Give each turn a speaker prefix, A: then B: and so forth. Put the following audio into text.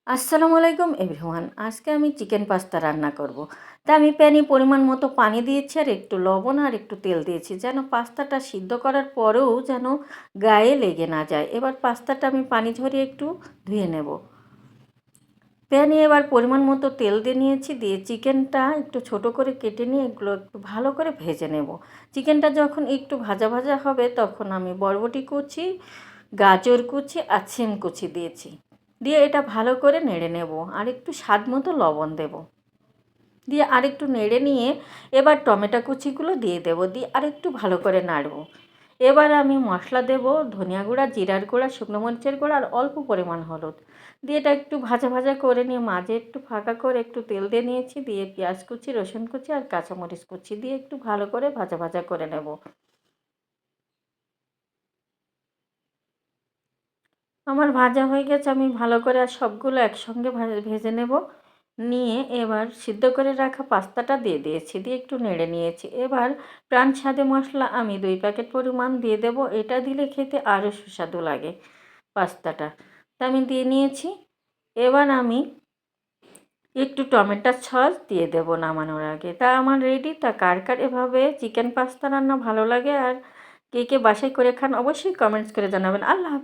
A: আসসালামু আলাইকুম এভরিওয়ান। আজকে আমি চিকেন পাস্তা রান্না করব। তা আমি প্যানে পরিমাণ মতো পানি দিয়েছি আর একটু লবণ আর একটু তেল দিয়েছি, যেন পাস্তাটা সিদ্ধ করার পরেও যেন গায়ে লেগে না যায়। এবার পাস্তাটা আমি পানি ঝরিয়ে একটু ধুয়ে নেব। প্যানে এবার পরিমাণ মতো তেল দিয়ে নিয়েছি, দিয়ে চিকেনটা একটু ছোট করে কেটে নিয়ে এগুলো একটু ভালো করে ভেজে নেব। চিকেনটা যখন একটু ভাজা ভাজা হবে তখন আমি বরবটি কুচি, গাজর কুচি আর সিম কুচি দিয়েছি। দিয়ে এটা ভালো করে নেড়ে নেব আর একটু স্বাদ মতো লবণ দেব। দিয়ে আরেকটু নেড়ে নিয়ে এবার টমেটো কুচিগুলো দিয়ে দেব, দিয়ে আরেকটু ভালো করে নাড়ব। এবার আমি মশলা দেব, ধনিয়া গুঁড়া, জিরার গুঁড়া, শুকনো মরিচের গুঁড়া আর অল্প পরিমাণ হলুদ। দিয়ে এটা একটু ভাজা ভাজা করে নিয়ে মাঝে একটু ফাঁকা করে একটু তেল দিয়ে নিয়েছি, দিয়ে পেঁয়াজ কুচি, রসুন কুচি আর কাঁচামরিচ কুচি দিয়ে একটু ভালো করে ভাজা ভাজা করে নেব। আমার ভাজা হয়ে গেছে, আমি ভালো করে আর সবগুলো একসঙ্গে ভেজে নেব। নিয়ে এবার সিদ্ধ করে রাখা পাস্তাটা দিয়ে দিয়েছি, দিয়ে একটু নেড়ে নিয়েছি। এবার প্রাণ স্বাদে মশলা আমি 2 প্যাকেট পরিমাণ দিয়ে দেব, এটা দিলে খেতে আরও সুস্বাদু লাগে পাস্তাটা। তা আমি দিয়ে নিয়েছি। এবার আমি একটু টমেটোর সস দিয়ে দেব নামানোর আগে। তা আমার রেডি। তা কার কার এভাবে চিকেন পাস্তা রান্না ভালো লাগে আর কে কে বাসায় করে খান অবশ্যই কমেন্টস করে জানাবেন। আল্লাহ হাফেজ।